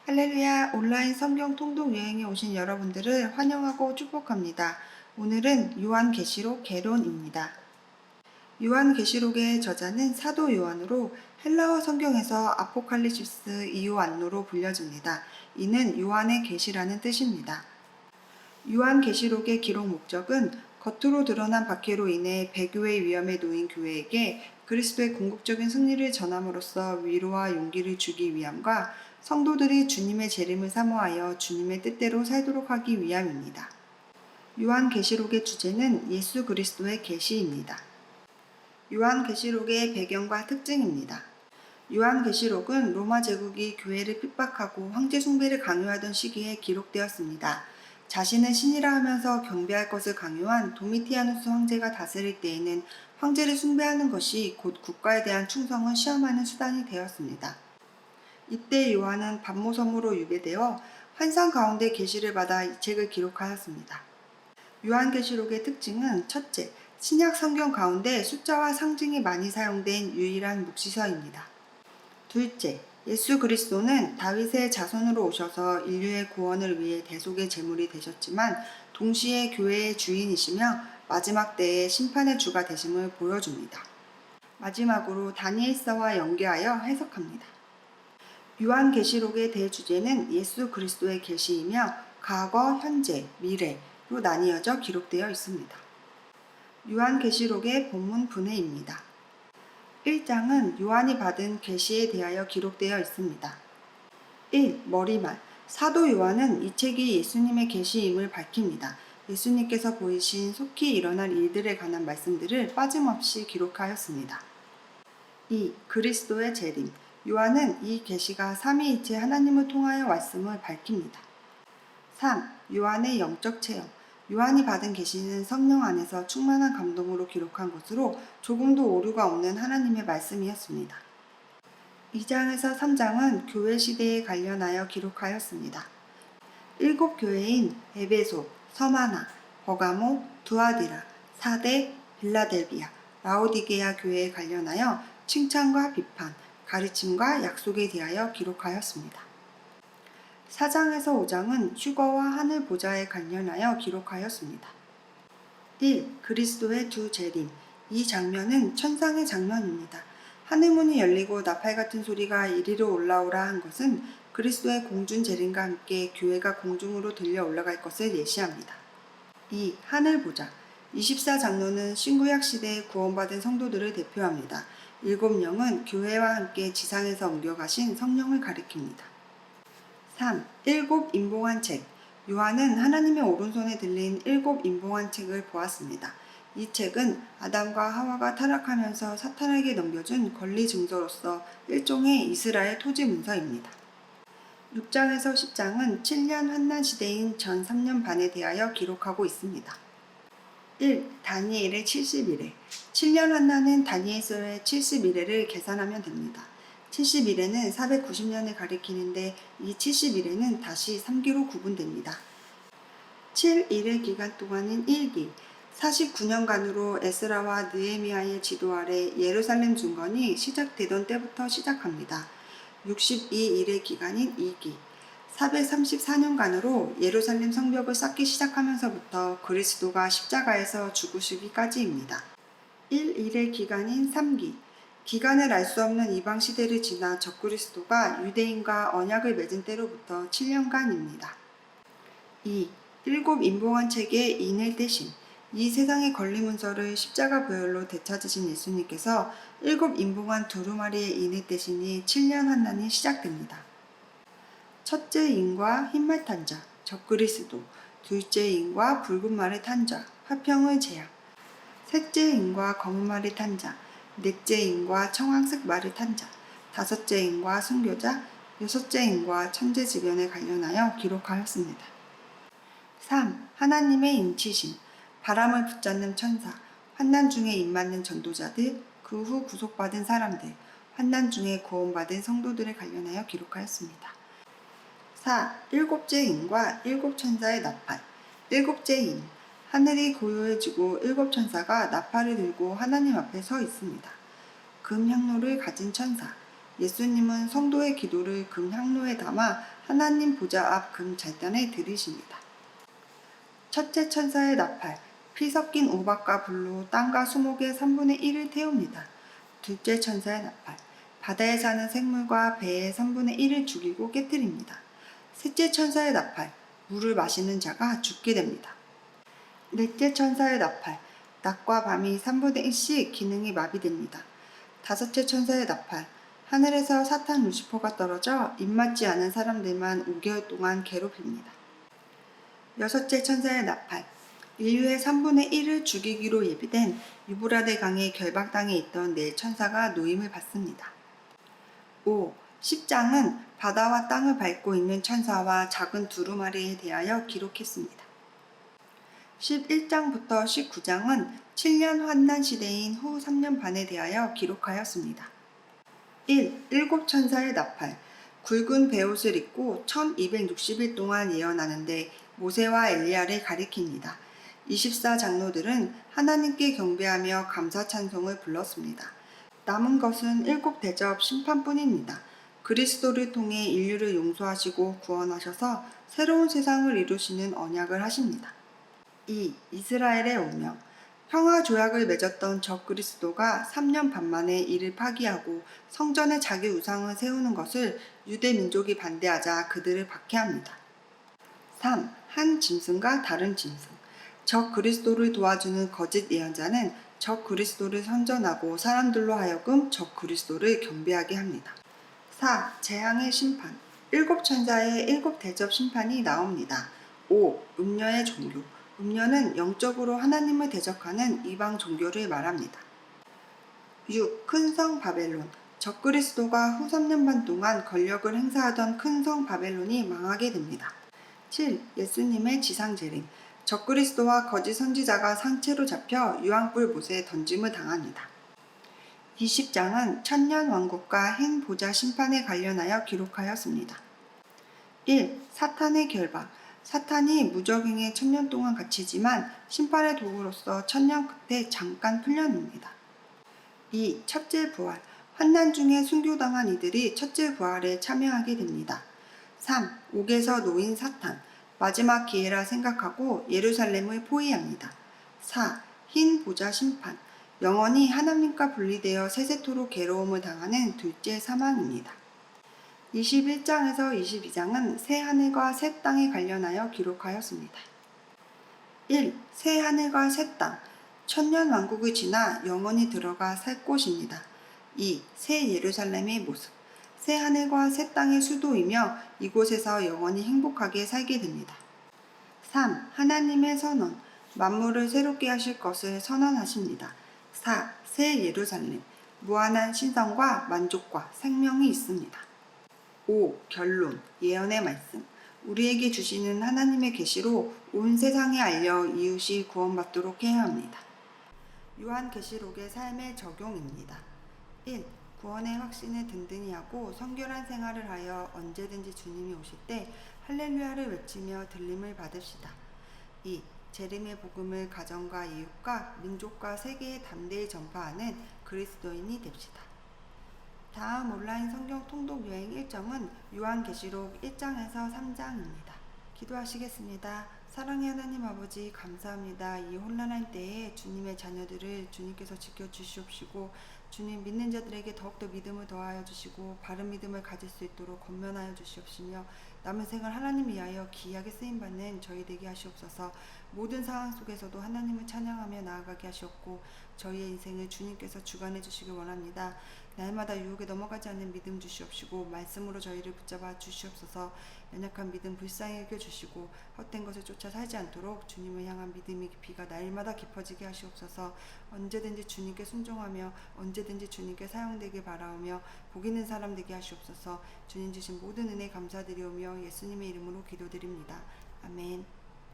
할렐루야, 온라인 성경 통독 여행에 오신 여러분들을 환영하고 축복합니다. 오늘은 요한계시록 개론입니다. 요한계시록의 저자는 사도 요한으로 헬라어 성경에서 아포칼립시스 이요안노로 불려집니다. 이는 요한의 계시라는 뜻입니다. 요한계시록의 기록 목적은 겉으로 드러난 박해로 인해 배교의 위험에 놓인 교회에게 그리스도의 궁극적인 승리를 전함으로써 위로와 용기를 주기 위함과 성도들이 주님의 재림을 사모하여 주님의 뜻대로 살도록 하기 위함입니다. 요한계시록의 주제는 예수 그리스도의 계시입니다. 요한계시록의 배경과 특징입니다. 요한계시록은 로마 제국이 교회를 핍박하고 황제 숭배를 강요하던 시기에 기록되었습니다. 자신은 신이라 하면서 경배할 것을 강요한 도미티아누스 황제가 다스릴 때에는 황제를 숭배하는 것이 곧 국가에 대한 충성을 시험하는 수단이 되었습니다. 이때 요한은 반모섬으로 유배되어 환상 가운데 계시를 받아 이 책을 기록하였습니다. 요한계시록의 특징은 첫째, 신약 성경 가운데 숫자와 상징이 많이 사용된 유일한 묵시서입니다. 둘째, 예수 그리스도는 다윗의 자손으로 오셔서 인류의 구원을 위해 대속의 제물이 되셨지만 동시에 교회의 주인이시며 마지막 때의 심판의 주가 되심을 보여줍니다. 마지막으로 다니엘서와 연계하여 해석합니다. 요한계시록의 대주제는 예수 그리스도의 계시이며 과거, 현재, 미래로 나뉘어져 기록되어 있습니다. 요한계시록의 본문 분해입니다. 1장은 요한이 받은 계시에 대하여 기록되어 있습니다. 1. 머리말. 사도 요한은 이 책이 예수님의 계시임을 밝힙니다. 예수님께서 보이신 속히 일어날 일들에 관한 말씀들을 빠짐없이 기록하였습니다. 2. 그리스도의 재림. 요한은 이 계시가 삼위일체 하나님을 통하여 왔음을 밝힙니다. 3. 요한의 영적 체험. 요한이 받은 계시는 성령 안에서 충만한 감동으로 기록한 것으로 조금도 오류가 없는 하나님의 말씀이었습니다. 2장에서 3장은 교회 시대에 관련하여 기록하였습니다. 7 교회인 에베소, 서마나, 버가모, 두아디라, 사대, 빌라델비아, 라오디게아 교회에 관련하여 칭찬과 비판, 가르침과 약속에 대하여 기록하였습니다. 4장에서 5장은 휴거와 하늘 보좌에 관련하여 기록하였습니다. 1. 그리스도의 두 재림. 이 장면은 천상의 장면입니다. 하늘문이 열리고 나팔 같은 소리가 이리로 올라오라 한 것은 그리스도의 공중 재림과 함께 교회가 공중으로 들려 올라갈 것을 예시합니다. 2. 하늘 보좌. 24장로는 신구약 시대에 구원받은 성도들을 대표합니다. 7영은 교회와 함께 지상에서 옮겨가신 성령을 가리킵니다. 3. 7 임봉한 책. 요한은 하나님의 오른손에 들린 7 임봉한 책을 보았습니다. 이 책은 아담과 하와가 타락하면서 사탄에게 넘겨준 권리 증서로서 일종의 이스라엘 토지 문서입니다. 6장에서 10장은 7년 환난 시대인 전 3년 반에 대하여 기록하고 있습니다. 1. 다니엘의 70일에. 7년 환난은 다니엘서의 71회를 계산하면 됩니다. 71회는 490년을 가리키는데 이 71회는 다시 3기로 구분됩니다. 7일의 기간 동안인 1기, 49년간으로 에스라와 느헤미야의 지도 아래 예루살렘 중건이 시작되던 때부터 시작합니다. 62일의 기간인 2기, 434년간으로 예루살렘 성벽을 쌓기 시작하면서부터 그리스도가 십자가에서 죽으시기까지입니다. 1일의 기간인 3기, 기간을 알 수 없는 이방 시대를 지나 적그리스도가 유대인과 언약을 맺은 때로부터 7년간입니다. 2. 7 임봉한 책의 인을 떼심. 이 세상의 권리 문서를 십자가 보혈로 되찾으신 예수님께서 7 임봉한 두루마리의 인을 떼시니 7년 환난이 시작됩니다. 첫째 인과 흰말 탄 자, 적그리스도. 둘째 인과 붉은 말을 탄 자, 화평의 재앙. 셋째 인과 검은 말을 탄 자, 넷째 인과 청황색 말을 탄 자, 다섯째 인과 순교자, 여섯째 인과 천재지변에 관련하여 기록하였습니다. 3. 하나님의 인치심. 바람을 붙잡는 천사, 환난 중에 입맞는 전도자들, 그 후 구속받은 사람들, 환난 중에 구원받은 성도들에 관련하여 기록하였습니다. 4. 일곱째 인과 일곱 천사의 나팔. 일곱째 인. 하늘이 고요해지고 7 천사가 나팔을 들고 하나님 앞에 서 있습니다. 금 향로를 가진 천사. 예수님은 성도의 기도를 금향로에 담아 하나님 보좌 앞 금제단에 드리십니다. 첫째 천사의 나팔, 피 섞인 우박과 불로 땅과 수목의 3분의 1을 태웁니다. 둘째 천사의 나팔, 바다에 사는 생물과 배의 3분의 1을 죽이고 깨뜨립니다. 셋째 천사의 나팔, 물을 마시는 자가 죽게 됩니다. 넷째 천사의 나팔, 낮과 밤이 3분의 1씩 기능이 마비됩니다. 다섯째 천사의 나팔, 하늘에서 사탄 루시퍼가 떨어져 입맞지 않은 사람들만 5개월 동안 괴롭힙니다. 여섯째 천사의 나팔, 인류의 3분의 1을 죽이기로 예비된 유브라데 강의 결박당에 있던 네 천사가 노임을 받습니다. 5. 10장은 바다와 땅을 밟고 있는 천사와 작은 두루마리에 대하여 기록했습니다. 11장부터 19장은 7년 환난 시대인 후 3년 반에 대하여 기록하였습니다. 1. 일곱 천사의 나팔, 굵은 베옷을 입고 1260일 동안 예언하는데 모세와 엘리야를 가리킵니다. 24장로들은 하나님께 경배하며 감사 찬송을 불렀습니다. 남은 것은 7 대접 심판뿐입니다. 그리스도를 통해 인류를 용서하시고 구원하셔서 새로운 세상을 이루시는 언약을 하십니다. 2. 이스라엘의 운명, 평화 조약을 맺었던 적 그리스도가 3년 반 만에 이를 파기하고 성전에 자기 우상을 세우는 것을 유대 민족이 반대하자 그들을 박해합니다. 3. 한 짐승과 다른 짐승, 적 그리스도를 도와주는 거짓 예언자는 적 그리스도를 선전하고 사람들로 하여금 적 그리스도를 경배하게 합니다. 4. 재앙의 심판, 7 천사의 7 대접 심판이 나옵니다. 5. 음녀의 종교, 음녀는 영적으로 하나님을 대적하는 이방 종교를 말합니다. 6. 큰 성 바벨론, 적 그리스도가 후 3년 반 동안 권력을 행사하던 큰 성 바벨론이 망하게 됩니다. 7. 예수님의 지상 재림, 적 그리스도와 거짓 선지자가 상체로 잡혀 유황불 못에 던짐을 당합니다. 20장은 천년 왕국과 흰 보좌 심판에 관련하여 기록하였습니다. 1. 사탄의 결박, 사탄이 무적행에 1000년 동안 갇히지만 심판의 도구로서 1000년 끝에 잠깐 풀려납니다. 2. 첫째 부활, 환난 중에 순교당한 이들이 첫째 부활에 참여하게 됩니다. 3. 옥에서 놓인 사탄, 마지막 기회라 생각하고 예루살렘을 포위합니다. 4. 흰 보좌 심판, 영원히 하나님과 분리되어 세세토록 괴로움을 당하는 둘째 사망입니다. 21장에서 22장은 새 하늘과 새 땅에 관련하여 기록하였습니다. 1. 새 하늘과 새 땅, 천년 왕국을 지나 영원히 들어가 살 곳입니다. 2. 새 예루살렘의 모습, 새 하늘과 새 땅의 수도이며 이곳에서 영원히 행복하게 살게 됩니다. 3. 하나님의 선언, 만물을 새롭게 하실 것을 선언하십니다. 4. 새 예루살렘, 무한한 신성과 만족과 생명이 있습니다. 5. 결론, 예언의 말씀, 우리에게 주시는 하나님의 계시로 온 세상에 알려 이웃이 구원받도록 해야 합니다. 요한계시록의 삶의 적용입니다. 1. 구원의 확신을 든든히 하고 성결한 생활을 하여 언제든지 주님이 오실 때 할렐루야를 외치며 들림을 받읍시다. 2. 재림의 복음을 가정과 이웃과 민족과 세계에 담대히 전파하는 그리스도인이 됩시다. 다음 온라인 성경 통독 여행 일정은 요한계시록 1장에서 3장입니다. 기도하시겠습니다. 사랑의 하나님 아버지, 감사합니다. 이 혼란한 때에 주님의 자녀들을 주님께서 지켜주시옵시고 주님 믿는 자들에게 더욱더 믿음을 더하여 주시고 바른 믿음을 가질 수 있도록 권면하여 주시옵시며 남은 생을 하나님 위하여 기이하게 쓰임받는 저희 되게 하시옵소서. 모든 상황 속에서도 하나님을 찬양하며 나아가게 하시옵고 저희의 인생을 주님께서 주관해 주시길 원합니다. 날마다 유혹에 넘어가지 않는 믿음 주시옵시고 말씀으로 저희를 붙잡아 주시옵소서. 연약한 믿음 불쌍히 여겨주시고 헛된 것을 쫓아 살지 않도록 주님을 향한 믿음의 깊이가 날마다 깊어지게 하시옵소서. 언제든지 주님께 순종하며 언제든지 주님께 사용되길 바라오며 복 있는 사람 되게 하시옵소서. 주님 주신 모든 은혜 감사드리오며 예수님의 이름으로 기도드립니다. 아멘.